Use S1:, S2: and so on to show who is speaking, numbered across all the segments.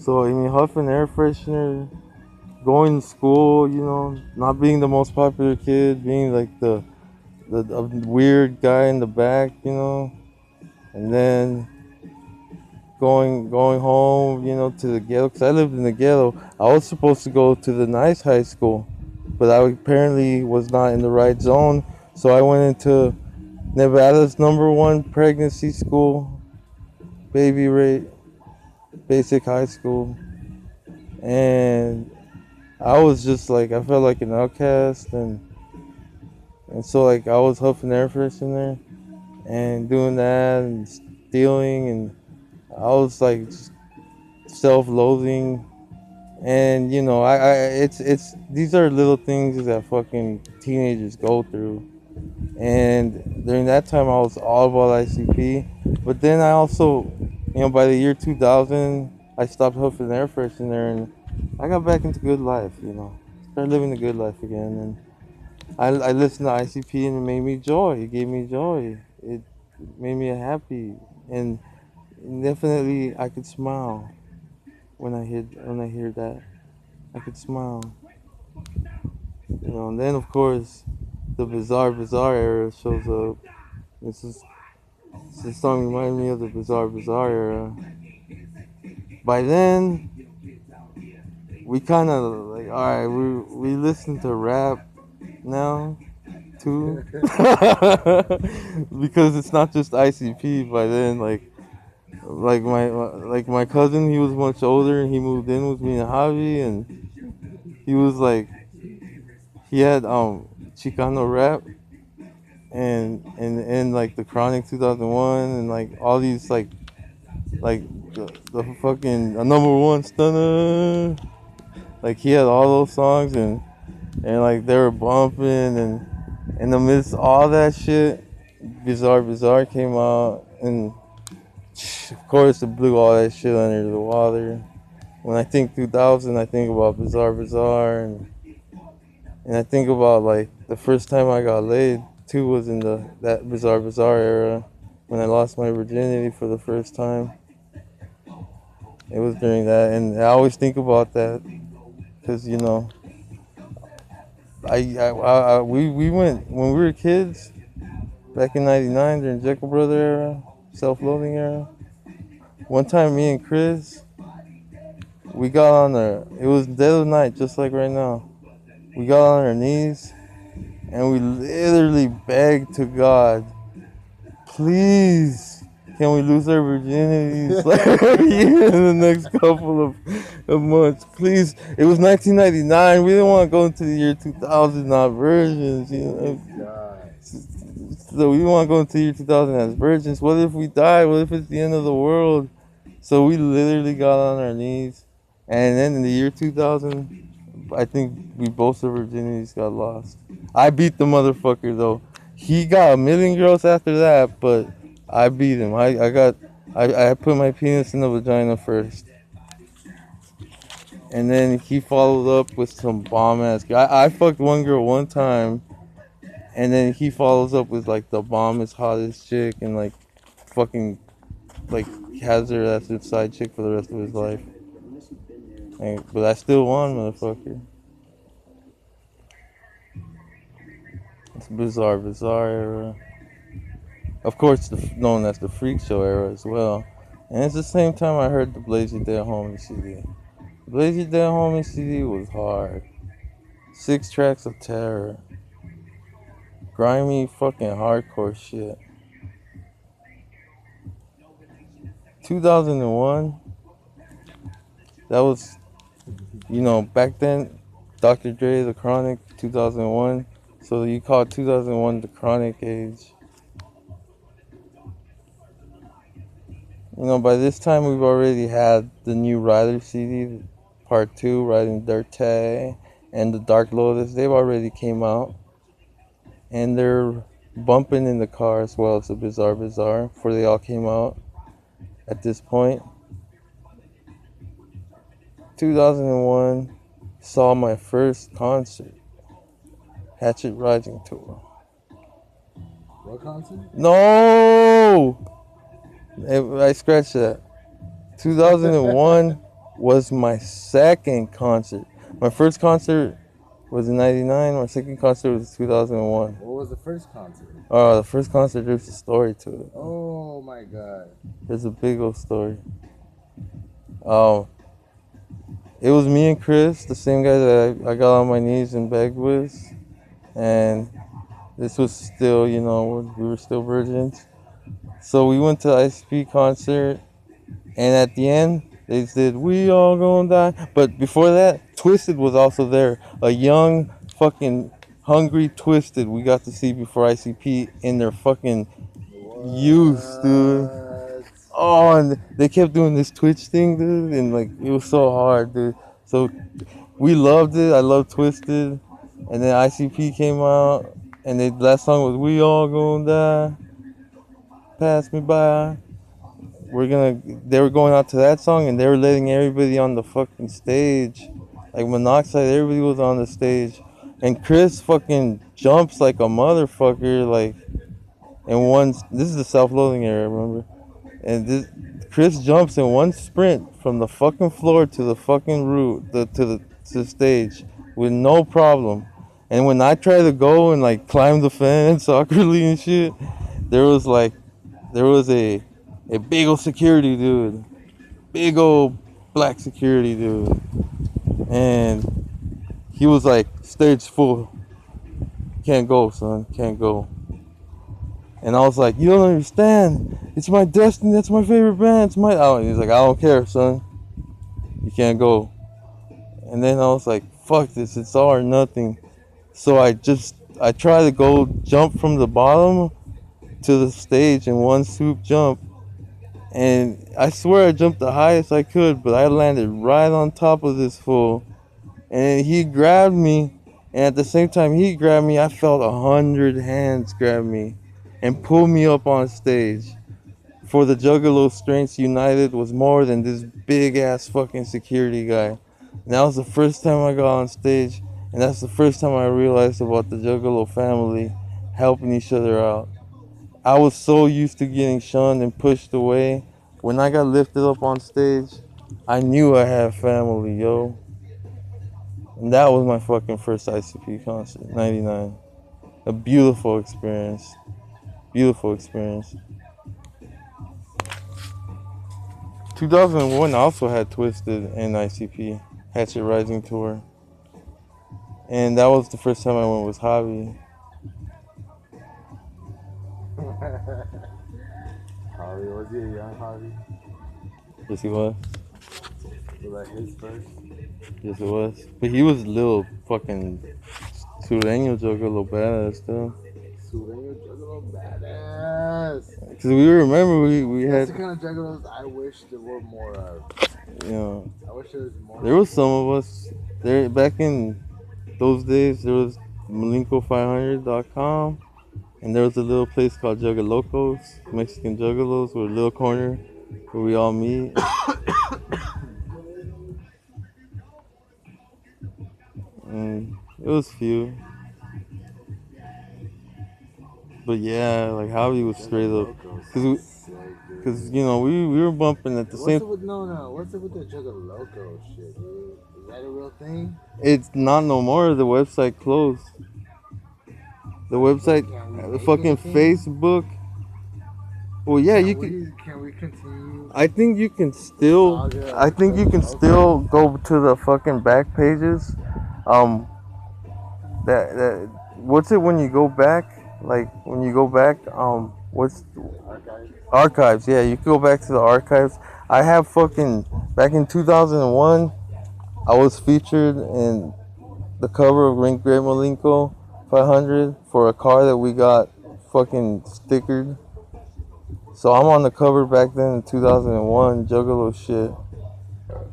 S1: So, I mean, huffing air freshener, going to school, not being the most popular kid, being like the weird guy in the back, and then going home, to the ghetto, because I lived in the ghetto. I was supposed to go to the nice high school, but I apparently was not in the right zone, so I went into Nevada's #1 pregnancy school, baby rate, basic high school, and I was just like, I felt like an outcast, and so like I was huffing air freshener and doing that and stealing, and I was like self-loathing, and it's these are little things that fucking teenagers go through. And during that time, I was all about ICP, but then I also, by the year 2000, I stopped huffing air freshener, and I got back into good life. Started living the good life again, and I listened to ICP, and it made me joy. It gave me joy. It made me happy, and definitely I could smile when I hear that. I could smile. And then of course the bizarre era shows up. This is this song reminded me of the bizarre era. By then we kind of like, all right, we listen to rap now too, because it's not just ICP. By then, like my cousin, he was much older, and he moved in with me and Javi, and he was like, he had Chicano rap, and like the Chronic 2001, and like all these like the fucking #1 stunner. Like he had all those songs, and like they were bumping, and amidst all that shit, Bizarre came out, and of course it blew all that shit under the water. When I think 2000, I think about Bizarre, and I think about like the first time I got laid too was in that Bizarre era, when I lost my virginity for the first time. It was during that, and I always think about that because we went when we were kids back in '99 during Jekyll Brother era, self-loathing era. One time, me and Chris, we got on there. It was dead of night, just like right now. We got on our knees and we literally begged to God, please, can we lose our virginities like in the next couple of months, please. It was 1999. We didn't want to go into the year 2000 not virgins, So we didn't want to go into the year 2000 as virgins. What if we die? What if it's the end of the world? So we literally got on our knees, and then in the year 2000, I think we both our virginities got lost. I beat the motherfucker though. He got a million girls after that, but I beat him. I put my penis in the vagina first, and then he followed up with some bomb ass. I fucked one girl one time, and then he follows up with like the bombest hottest chick, and like fucking like has her as his side chick for the rest of his life. But I still won, motherfucker. It's bizarre era. Of course, known as the Freak Show era as well. And it's the same time I heard the Blaze Your Dead Homie CD. Blaze Your Dead Homie CD was hard. 6 tracks of terror. Grimy fucking hardcore shit. 2001, that was, back then, Dr. Dre, The Chronic, 2001. So you call 2001 the Chronic age. By this time we've already had the new Ryder CD, Part 2, Riding Dirty, and the Dark Lotus. They've already came out. And they're bumping in the car as well as the Bizarre before they all came out at this point. 2001 saw my first concert, Hatchet Rising Tour.
S2: What concert?
S1: No! I scratched that. 2001 was my second concert. My first concert was in '99. My second concert was 2001.
S2: What was the first concert?
S1: Oh, the first concert, there's a story to it.
S2: Oh my god.
S1: There's a big old story. It was me and Chris, the same guy that I got on my knees and begged with. And this was still, we were still virgins. So we went to the ICP concert. And at the end, they said, "We all gonna die." But before that, Twisted was also there. A young, fucking, hungry Twisted we got to see before ICP in their fucking youth, dude. Oh, and they kept doing this Twitch thing, dude. And, like, it was so hard, dude. So we loved it. I loved Twisted. And then ICP came out. And the last song was "We All Gonna Die. Pass Me By." They were going out to that song and they were letting everybody on the fucking stage. Like Monoxide, everybody was on the stage. And Chris fucking jumps like a motherfucker, like, this is the self-loathing era, remember? And Chris jumps in one sprint from the fucking floor to the fucking to the stage with no problem. And when I tried to go and like climb the fence awkwardly and shit, there was a big old security dude. Big old black security dude. And he was like, "Stage full. Can't go, son. Can't go." And I was like, "You don't understand. It's my destiny. That's my favorite band. It's my..." Oh, he's like, "I don't care, son. You can't go." And then I was like, "Fuck this. It's all or nothing." So I tried to go jump from the bottom to the stage in one swoop jump. And I swear I jumped the highest I could, but I landed right on top of this fool. And he grabbed me, and at the same time he grabbed me, I felt 100 hands grab me and pull me up on stage. For the Juggalo Strengths United was more than this big ass fucking security guy. And that was the first time I got on stage, and that's the first time I realized about the Juggalo family helping each other out. I was so used to getting shunned and pushed away. When I got lifted up on stage, I knew I had family, yo. And that was my fucking first ICP concert, '99. A beautiful experience. Beautiful experience. 2001 also had Twisted and ICP, Hatchet Rising Tour. And that was the first time I went with Javi.
S2: Harvey, was he a young Harvey?
S1: Yes, he was.
S2: Was that his first?
S1: Yes, it was. But he was a little fucking sureño juggalo badass, though.
S2: Sureño juggalo badass.
S1: Because we remember we
S2: That's
S1: had...
S2: the kind of juggalos I wish there were more of. I wish there was more.
S1: There was some of us. There, back in those days, there was Malinko500.com. And there was a little place called Juggalocos, Mexican Juggalos, with a little corner where we all meet. And it was few. But yeah, like Javi was straight up. Because we were bumping at the same...
S2: What's up with the Juggaloco shit, dude? Is that a real thing?
S1: It's not no more. The website closed. The website, the fucking Facebook. Well, yeah,
S2: Can we continue?
S1: I think you can still. I think you can still go to the fucking back pages. That what's it when you go back? Like when you go back. What's archives? Yeah, you can go back to the archives. I have fucking back in 2001. I was featured in the cover of Ring Great Malinko 500 for a car that we got fucking stickered. So I'm on the cover back then in 2001, Juggalo shit.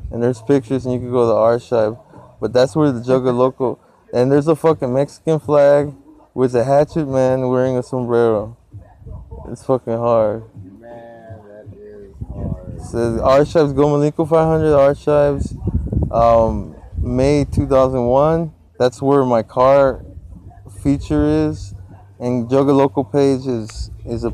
S1: And there's pictures and you can go to the archive. But that's where the Juggaloco... And there's a fucking Mexican flag with a hatchet man wearing a sombrero. It's fucking hard.
S2: Man, that is hard.
S1: It says archives, Go Malinko 500 archives, May 2001. That's where my car feature is, and Juggaloco page is a